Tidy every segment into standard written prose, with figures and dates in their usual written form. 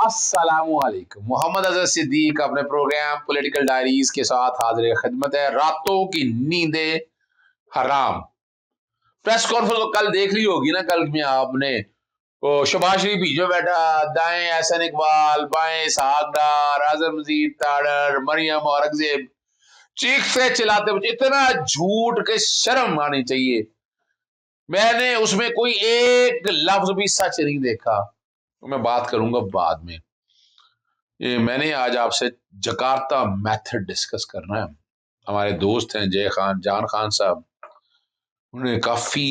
अस्सलामुअलैकुम। मोहम्मद अजहर सिद्दीक अपने programme political diaries के साथ हाजिर खिदमत है। रातों की नींदें हराम। प्रेस कॉन्फ्रेंस तो कल देख ली होगी ना। कल में आपने शबाज शरीफ पीछे बैठा, दाएं एहसन इकबाल, बाएं इसहाक डार, आजम मजीद ताड़र, मरियम औरंगजेब चीख से चिल्लाते हुए, इतना झूठ के शर्म आनी चाहिए। मैंने उसमें कोई एक लफ्ज भी सच नहीं देखा। तो मैं बात करूंगा बाद में। ये मैंने आज आपसे जकार्ता मेथड डिस्कस करना है। हमारे दोस्त हैं जय खान, जान खान साहब, उन्होंने काफी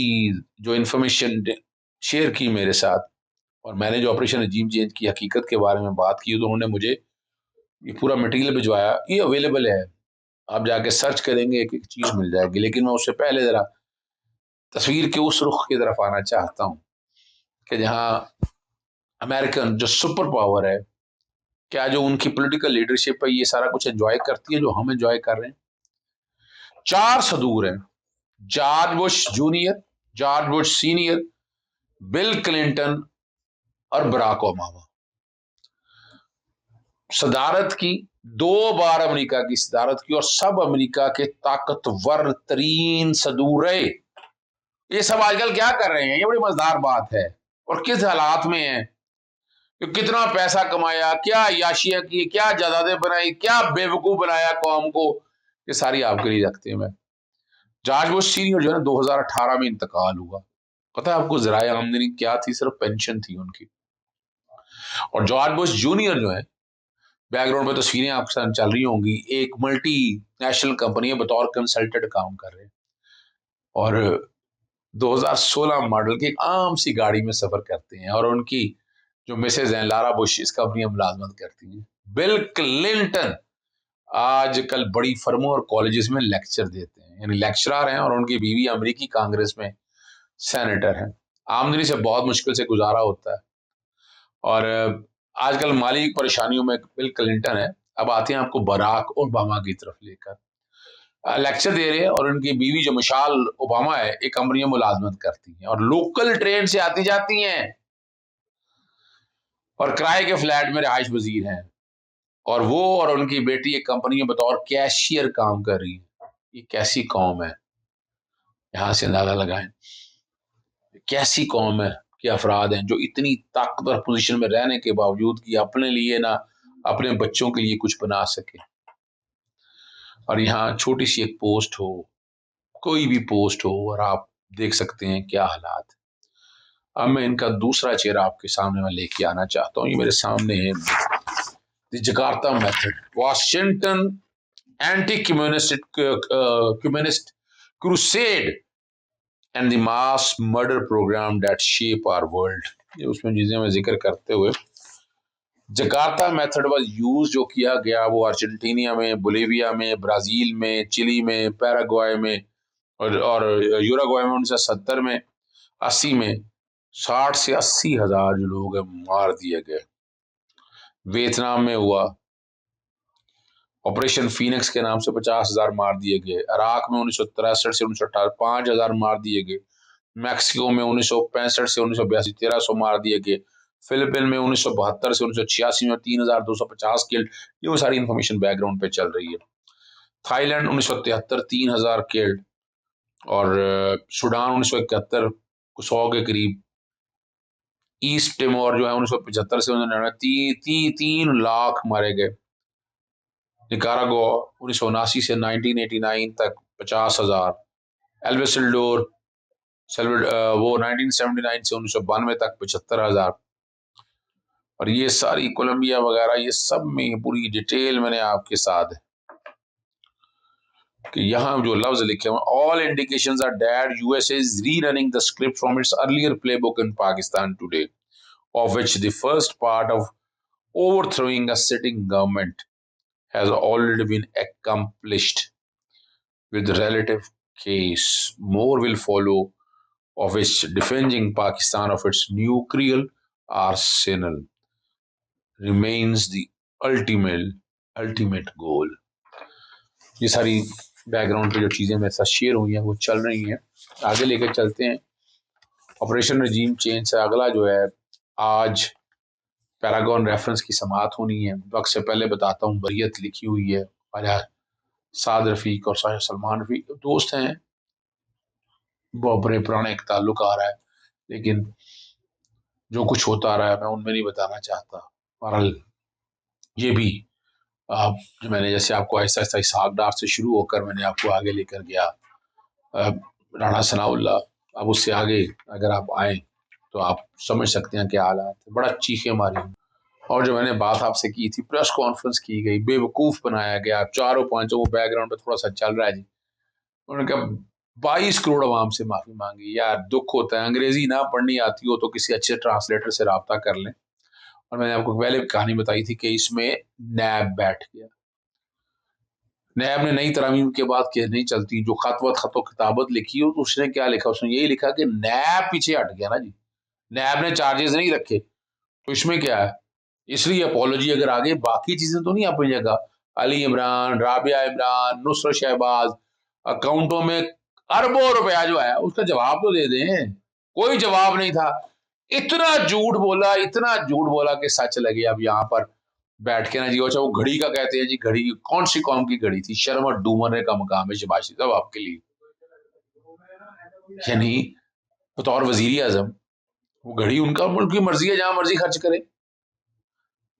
जो इंफॉर्मेशन शेयर की मेरे साथ, और मैंने जो ऑपरेशन रजीम चेंज की हकीकत के बारे में बात की, तो उन्होंने मुझे ये पूरा मटेरियल भिजवाया। ये अवेलेबल है, आप जाके सर्च करेंगे एक एक चीज मिल जाएगी। लेकिन मैं उससे पहले जरा तस्वीर के उस रुख की तरफ आना चाहता हूँ कि जहाँ अमेरिकन जो सुपर पावर है, क्या जो उनकी पॉलिटिकल लीडरशिप है, ये सारा कुछ एंजॉय करती है जो हम एंजॉय कर रहे हैं। 4 सदूर हैं: George Bush junior, George Bush senior, bill Clinton और बराक ओबामा। सदारत की 2 बार अमेरिका की सदारत की, और सब अमेरिका के ताकतवर तरीन सदूर रहे। ये सब आजकल क्या कर रहे हैं, ये बड़ी मजेदार बात है। और किस हालात में है, कितना पैसा कमाया, क्या याशिया की, क्या जायदादें बनाई, क्या बेवकूफ बनाया कौम को, ये सारी आपके लिए रखते हैं। मैं जॉर्ज बुश सीनियर जो है ना, 2018 में इंतकाल हुआ। पता है आपको जराए आमदनी क्या थी? सिर्फ पेंशन थी उनकी। और जॉर्ज बुश जूनियर जो है, बैकग्राउंड में तस्वीरें आपके साथ चल रही होंगी, एक मल्टी नेशनल कंपनी है, बतौर कंसल्टेंट काम कर रहे हैं, और 2016 मॉडल की एक आम सी गाड़ी में सफर करते हैं। और उनकी जो मिसेज हैं लारा बुश, इस कंपनी में मुलाजमत करती हैं। बिल क्लिंटन आजकल बड़ी फर्मों और कॉलेजेस में लेक्चर देते हैं, यानी लेक्चरर हैं, और उनकी बीवी अमेरिकी कांग्रेस में सेनेटर हैं। आमदनी से बहुत मुश्किल से गुजारा होता है, और आजकल माली परेशानियों में बिल क्लिंटन है। अब आते हैं आपको बराक ओबामा की तरफ लेकर। लेक्चर दे रहे हैं, और उनकी बीवी जो मिशाल ओबामा है, एक कंपनी में मुलाजमत करती हैं, और लोकल ट्रेन से आती जाती हैं, और किराए के फ्लैट में रिहाइश वजीर हैं। और वो और उनकी बेटी एक कंपनी में बतौर कैशियर काम कर रही है। ये कैसी कौम है, यहां से अंदाजा लगाएं कैसी कौम है कि अफराद हैं जो इतनी ताकतवर पोजीशन में रहने के बावजूद कि अपने लिए ना अपने बच्चों के लिए कुछ बना सके। और यहाँ छोटी सी एक पोस्ट हो, कोई भी पोस्ट हो, और आप देख सकते हैं क्या हालात। अब मैं इनका दूसरा चेहरा आपके सामने मैं लेके आना चाहता हूँ। ये मेरे सामने है the Jakarta method, Washington anti communist crusade and the mass murder programme that shape our world. ये उसमें चीजें मैं जिक्र करते हुए, जकार्ता मेथड वाज यूज, जो किया गया वो अर्जेंटीना में, बोलिविया में, ब्राजील में, चिली में, पैराग्वाय में, और यूराग्वाय में 1970 में, 80 में 60 से 80 हजार जो लोग हैं मार दिए गए। वियतनाम में हुआ, ऑपरेशन फीनिक्स के नाम से 50,000 मार दिए गए। इराक में 1963 से 1918 5,000 मार दिए गए। मैक्सिको में 1965 से 1982 1,300 मार दिए गए। फिलीपीन में 1972 से 1986 में 3,250 किल्ड। ये वो सारी इंफॉर्मेशन बैकग्राउंड पे चल रही है। थाईलैंड 1973 3,000 किल्ड, और सूडान 1971 100 के करीब। ईस्ट टिमोर जो है 1975 से 1999 3 लाख मारे गए। निकारागुआ 1979 से 1989 तक 50,000। एल्वेसल्डोर वो 1979 से 1992 तक 75,000। और ये सारी कोलंबिया वगैरह, ये सब में पूरी डिटेल मैंने आपके साथ है कि यहाँ जो लफ्ज लिखे हुए, all indications are that USA is rerunning the script from its earlier playbook in Pakistan today, of which the first part of overthrowing a sitting government has already been accomplished with relative case. More will follow, of which defending Pakistan of its nuclear arsenal remains the ultimate goal. ये सारी background पे जो चीज़ें मेरे साथ share हुई हैं वो चल रही हैं। आगे लेकर चलते हैं। ऑपरेशन रजीम चेंज से अगला जो है, आज पैरागॉन रेफरेंस की समाअत होनी है। वक्त से पहले बताता हूँ, बरियत लिखी हुई है। ख्वाजा साद रफीक और शाह सलमान रफीक दोस्त हैं, वो बड़े पुराने एक ताल्लुक आ रहा है, लेकिन जो कुछ होता रहा है मैं उनमें नहीं बताना चाहता। बहरहाल ये भी आप, जो मैंने जैसे आपको आहिस्ता आहिस्ता इसहाक डार से शुरू होकर मैंने आपको आगे लेकर गया, राणा सनाउल्लाह, अब उससे आगे अगर आप आए तो आप समझ सकते हैं क्या हालात है। बड़ा चीखें मारी, और जो मैंने बात आपसे की थी, प्रेस कॉन्फ्रेंस की गई, बेवकूफ बनाया गया, चारों पांचों वो बैकग्राउंड पे थोड़ा सा चल रहा है जी। उन्होंने कहा 22 करोड़ आवाम से माफी मांगी। यार दुख होता है, अंग्रेजी ना पढ़नी आती हो तो किसी अच्छे ट्रांसलेटर से रब्ता कर लें। और मैंने आपको पहले कहानी बताई थी कि इसमें नैब बैठ गया। नैब ने नई तरमीम के बाद केस नहीं चलती, जो खत किताबत लिखी हो तो उसने क्या लिखा, उसने यही लिखा कि नैब पीछे हट गया ना जी, नैब ने चार्जेस नहीं रखे, तो इसमें क्या है। इसलिए अपॉलोजी अगर आगे, बाकी चीजें तो नहीं अपनी जगह, अली इमरान, राबिया इमरान, नुसरत शहबाज, अकाउंटों में अरबों रुपया जो है उसका जवाब तो दे दें। कोई जवाब नहीं था। इतना झूठ बोला, इतना झूठ बोला कि सच लगे। अब यहाँ पर बैठ के ना जी, अच्छा वो घड़ी का कहते हैं जी, घड़ी कौन सी कौम की घड़ी थी, शर्म और डूमरने का मकाम है शहबाज शरीफ साहब आपके लिए। यानी बतौर वजीर आजम वो घड़ी उनका, मुल्क की मर्जी है, जहां मर्जी खर्च करे।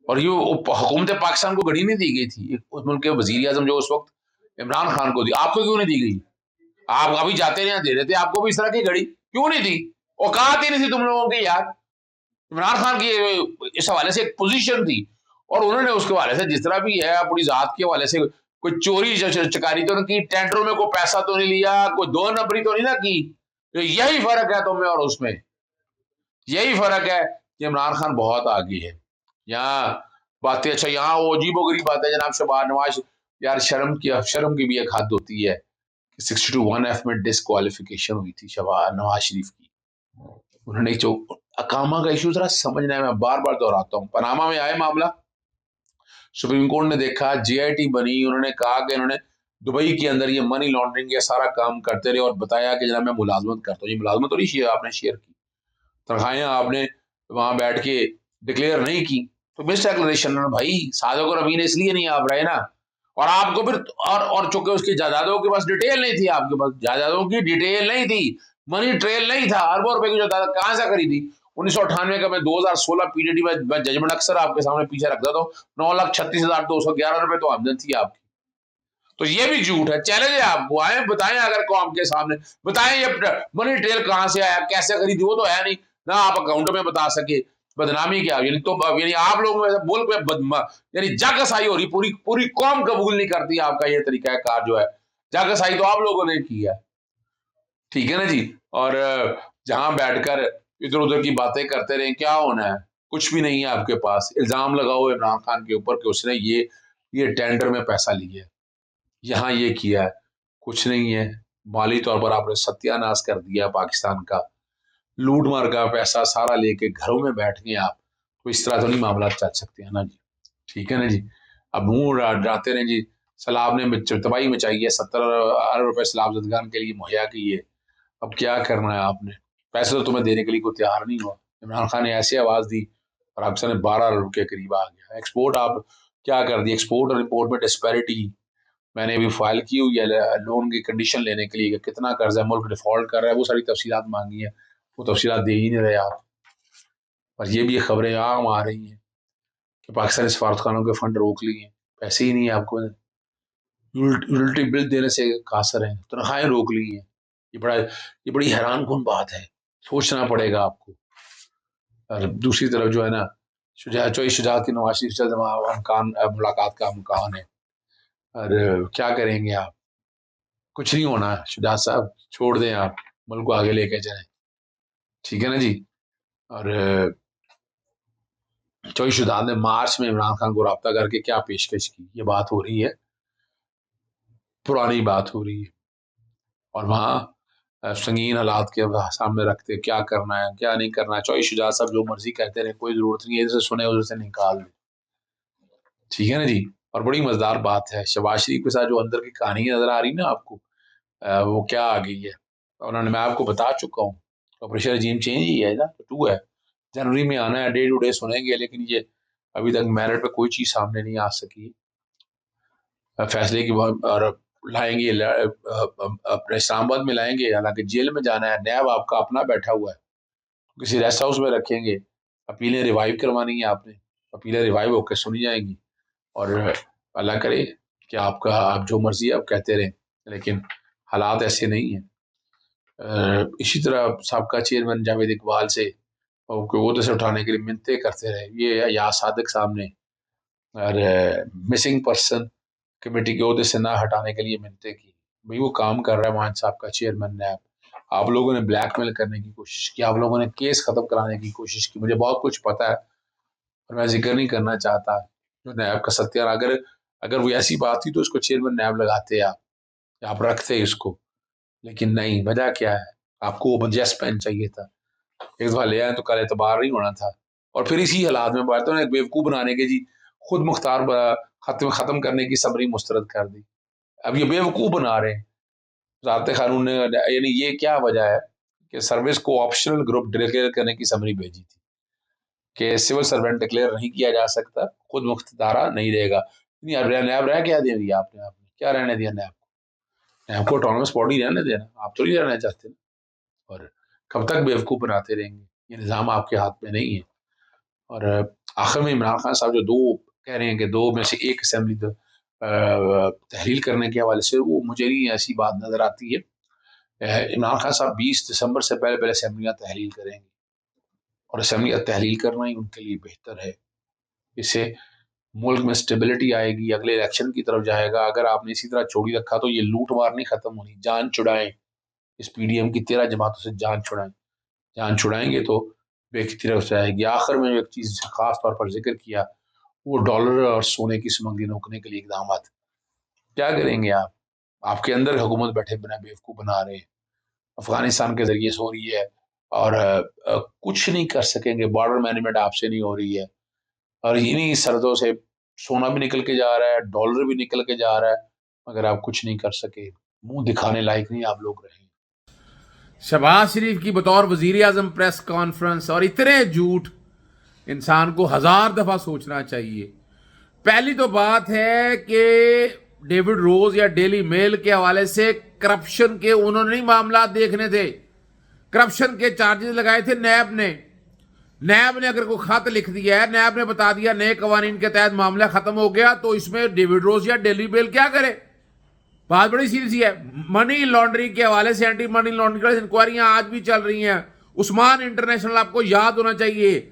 और ये हुकूमत पाकिस्तान को घड़ी नहीं दी गई थी, उस मुल्क के वजीर आजम जो उस वक्त इमरान खान को दी, आपको क्यों नहीं दी गई? आप अभी जाते रहे दे रहे थे, आपको भी इस तरह की घड़ी क्यों नहीं दी? औकात ही नहीं थी तुम लोगों की यार। इमरान खान की इस हवाले से एक पोजीशन थी, और उन्होंने उसके हवाले से जिस तरह भी है अपनी जात के हवाले से कोई चोरी चकारी तो नहीं की, टेंडरों में कोई पैसा तो नहीं लिया, कोई दो नंबरी तो नहीं ना की। तो यही फर्क है तुम में और उसमें, यही फर्क है कि इमरान खान बहुत आगे है। यहाँ बातें, अच्छा यहाँ वो अजीबोगरीब बात है जनाब शहबाज नवाज, यार शर्म की भी एक हद होती है। 62(1)(f) में डिस्क्वालिफिकेशन हुई थी शहबाज नवाज शरीफ की। उन्होंने जो अकामा का इशू जरा समझना है, मैं बार बार दोहराता हूँ। पनामा में आए मामला, सुप्रीम कोर्ट ने देखा, जीआईटी बनी, उन्होंने कहा कि इन्होंने दुबई के अंदर ये मनी लॉन्ड्रिंग, ये सारा काम करते रहे, और बताया कि जनाब मैं मुलाजमत करता हूँ। ये मुलाजमत तो नहीं शेयर आपने शेयर की, तनख्वाहियां आपने वहां बैठ के डिक्लेयर नहीं की, तो मिस डिक्लेरेशन भाई। सादक और अमीन इसलिए नहीं आप रहे ना, और आपको फिर और चूंकि उसकी जायदादों के पास डिटेल नहीं थी, आपके पास जायदादों की डिटेल नहीं थी, मनी ट्रेल नहीं था, अरबों रुपए की जायदाद कहां से खरीदी? 1998 का मैं 2016 पीडीडी में जजमेंट अक्सर आपके सामने पीछे रखता था, 9,36,211 रुपए तो आमदन थी आपकी। तो ये भी झूठ है। चैलेंज है आपको, आए बताएं, अगर कौम के सामने बताएं ये मनी ट्रेल कहां से आया, कैसे खरीदी, वो तो है नहीं ना आप अकाउंट में बता सके। बदनामी क्या, यानी तो यानी आप लोग मुल्क में यानी जागसाई हो रही, पूरी पूरी कौम कबूल नहीं करती आपका ये तरीका कार जो है। जागसाई तो आप लोगों ने किया, ठीक है ना जी। और जहां बैठकर इधर उधर की बातें करते रहे, क्या होना है? कुछ भी नहीं है आपके पास। इल्जाम लगाओ इमरान खान के ऊपर कि उसने ये टेंडर में पैसा लिया है, यहाँ ये किया है, कुछ नहीं है। माली तौर पर आपने सत्यानाश कर दिया पाकिस्तान का, लूट मार का पैसा सारा लेके घरों में बैठ गए आप। तो इस तरह तो नहीं मामला चल सकते हैं ना जी, ठीक है ना जी। अब मुंह डालते रहे जी, सैलाब ने तबाही मचाई है, 70 अरब रुपए सैलाब जदगान के लिए मुहैया किए। अब क्या करना है आपने? पैसे तो तुम्हें देने के लिए कोई तैयार नहीं हुआ। इमरान खान ने ऐसी आवाज दी और पाकिस्तान 12 अरब के करीब आ गया। एक्सपोर्ट आप क्या कर दिया, एक्सपोर्ट और इम्पोर्ट में डिस्पैरिटी मैंने अभी फाइल की हुई है लोन की कंडीशन लेने के लिए कि कितना कर्ज है, मुल्क डिफॉल्ट कर रहा है, वो सारी तफसीलात मांगी है, वो तफसीलात दे ही नहीं रहे आप। और ये भी खबरें आम आ रही हैं कि पाकिस्तानी सफारतखानों के फंड रोक लिए, पैसे ही नहीं है आपको, यूटिलिटी बिल देने से कासर है, तनख्वाहें रोक ली हैं। ये बड़ी हैरान कुन बात है, सोचना पड़ेगा आपको। और दूसरी तरफ जो है ना, शुजात की नवाज शरीफ से मुलाकात का अमकान है, और क्या करेंगे आप? कुछ नहीं होना है शुजात साहब, छोड़ दें आप, मुल्क को आगे लेके जाएं, ठीक है ना जी। और चौधरी शुजात ने मार्च में इमरान खान को रब्ता करके क्या पेशकश की, ये बात हो रही है, पुरानी बात हो रही है। और वहाँ संगीन हालात के सामने रखते क्या करना है क्या नहीं करना है। चौधरी शुजात साहब जो मर्जी कहते रहे, कोई जरूरत नहीं है इधर से सुने उधर से निकाल दे, ठीक है ना जी। और बड़ी मजेदार बात है, शहबाज शरीफ के साथ जो अंदर की कहानी नजर आ रही ना आपको, वो क्या आ गई है। उन्होंने, मैं आपको बता चुका हूँ, ऑपरेशन रजीम चेंज ही है ना, तो 2 है, जनवरी में आना है, डे टू डे सुनेंगे। लेकिन ये अभी तक मेरिट पे कोई चीज सामने नहीं आ सकी। फैसले की और लाएंगे अपने इस्लामाबाद में लाएंगे, हालांकि जेल में जाना है। नैब आपका अपना बैठा हुआ है, किसी रेस्ट हाउस में रखेंगे। अपीलें रिवाइव करवानी है आपने, अपीलें रिवाइव होकर सुनी जाएंगी, और अल्लाह करे कि आपका आप जो मर्जी आप कहते रहें, लेकिन हालात ऐसे नहीं हैं। इसी तरह साबका चेयरमैन जावेद इकबाल से ओहदे से उठाने के लिए मिन्नतें करते रहे, ये या सादिक साहब ने, और मिसिंग पर्सन कमेटी के ओहदे से ना हटाने के लिए मिन्नतें की। भाई वो काम कर रहा है मान साहब का चेयरमैन नैब, आप लोगों ने ब्लैकमेल करने की कोशिश की, आप लोगों ने केस खत्म कराने की कोशिश की। मुझे बहुत कुछ पता है और मैं जिक्र नहीं करना चाहता जो नैब का सत्याग्रह। अगर अगर वो ऐसी बात थी तो इसको चेयरमैन नैब लगाते आप रखते इसको, लेकिन नहीं। वजह क्या है? आपको वो बंजस पेन चाहिए था, एक दफा ले आए तो कल एतबार नहीं होना था। और फिर इसी हालात में बात है बेवकूफ बनाने के जी खुद मुख्तार खत्म करने की समरी मुस्तरद कर दी। अब ये बेवकूफ बना रहे हैं ज़ाब्ते कानून ने, यानी ये क्या वजह है कि सर्विस को ऑप्शनल ग्रुप डिक्लेयर करने की समरी भेजी थी कि सिविल सर्वेंट डिक्लेयर नहीं किया जा सकता, खुद मुख्तारा नहीं रहेगा। नहीं अब नैब रह क्या दे दिया आपने क्या रहने दिया नैब को? नैब को ऑटोनमस बॉडी रहने देना, आप तो नहीं रहना चाहते ना। और कब तक बेवकूफ बनाते रहेंगे? ये निज़ाम आपके हाथ में नहीं है। और आखिर में इमरान खान साहब जो दो कह रहे हैं कि दो में से एक असेंबली तहलील करने के हवाले से, वो मुझे नहीं ऐसी बात नजर आती है। इमरान खान साहब 20 दिसंबर से पहले पहले असेंबलियां तहलील करेंगे, और असेंबलियां तहलील करना ही उनके लिए बेहतर है। इससे मुल्क में स्टेबिलिटी आएगी, अगले इलेक्शन की तरफ जाएगा। अगर आपने इसी तरह छोड़ी रखा तो ये लूट मार नहीं खत्म होनी। जान छुड़ाएं इस पीडीएम की 13 जमातों से, जान छुड़ाएं। जान छुड़ाएंगे तो बेखती तरफ से आएगी। आखिर में एक चीज खास तौर पर जिक्र किया, वो डॉलर और सोने की स्मगलिंग रोकने के लिए इकदाम। क्या करेंगे आप? आपके अंदर हुकूमत बैठे बिना बेवकूफ बना रहे हैं, अफगानिस्तान के जरिए से हो रही है, और कुछ नहीं कर सकेंगे। बॉर्डर मैनेजमेंट आपसे नहीं हो रही है, और इन्हीं सरहदों से सोना भी निकल के जा रहा है, डॉलर भी निकल के जा रहा है, मगर आप कुछ नहीं कर सके। मुंह दिखाने लायक नहीं आप लोग रहे। शहबाज शरीफ की बतौर वजीर आजम प्रेस कॉन्फ्रेंस, और इतने झूठ इंसान को 1000 दफा सोचना चाहिए। पहली तो बात है कि डेविड रोज या डेली मेल के हवाले से करप्शन के उन्होंने नहीं मामला देखने थे, करप्शन के चार्जेस लगाए थे नैब ने। नैब ने अगर कोई खत लिख दिया है, नैब ने बता दिया नए कवानीन के तहत मामला खत्म हो गया, तो इसमें डेविड रोज या डेली मेल क्या करे? बात बड़ी सीरियस है। मनी लॉन्ड्रिंग के हवाले से एंटी मनी लॉन्ड्रिंग इंक्वायरियां आज भी चल रही हैं। उस्मान इंटरनेशनल आपको याद होना चाहिए,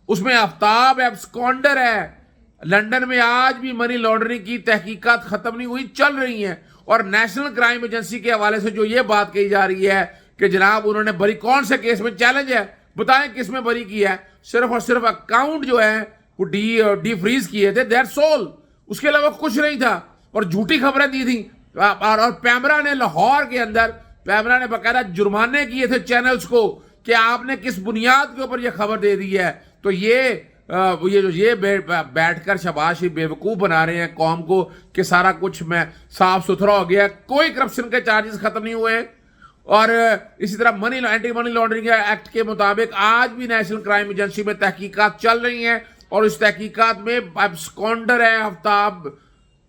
उसमें आफ्ताब एब्सकॉन्डर है। लंदन में आज भी मनी लॉन्ड्रिंग की तहकीकात खत्म नहीं हुई, चल रही हैं। और नेशनल क्राइम एजेंसी के हवाले से जो ये बात कही जा रही है कि जनाब उन्होंने बरी, कौन से केस में चैलेंज है, बताएं किस में बरी किया है? सिर्फ और सिर्फ अकाउंट जो है वो डी फ्रीज किए थे, दैट्स ऑल। उसके अलावा कुछ नहीं था, और झूठी खबरें दी थी। और पैमरा ने लाहौर के अंदर, पैमरा ने बकायदा जुर्माने किए थे चैनल्स को कि आपने किस बुनियाद के ऊपर यह खबर दे दी है। तो ये बैठकर शहबाज शरीफ बेवकूफ बना रहे हैं कौम को कि सारा कुछ में साफ सुथरा हो गया, कोई करप्शन के चार्जेस खत्म नहीं हुए। और इसी तरह एंटी मनी लॉन्ड्रिंग एक्ट के मुताबिक आज भी नेशनल क्राइम एजेंसी में तहकीकात चल रही हैं, और इस तहकीकात में एब्सकॉन्डर है आफ्ताब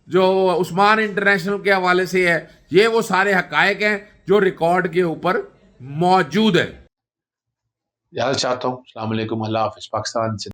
जो उस्मान इंटरनेशनल के हवाले से है। ये वो सारे हकायक हैं जो रिकॉर्ड के ऊपर मौजूद है। याद चाहता हूँ। अस्सलाम वालेकुम, अल्लाह हाफिज़। पाकिस्तान से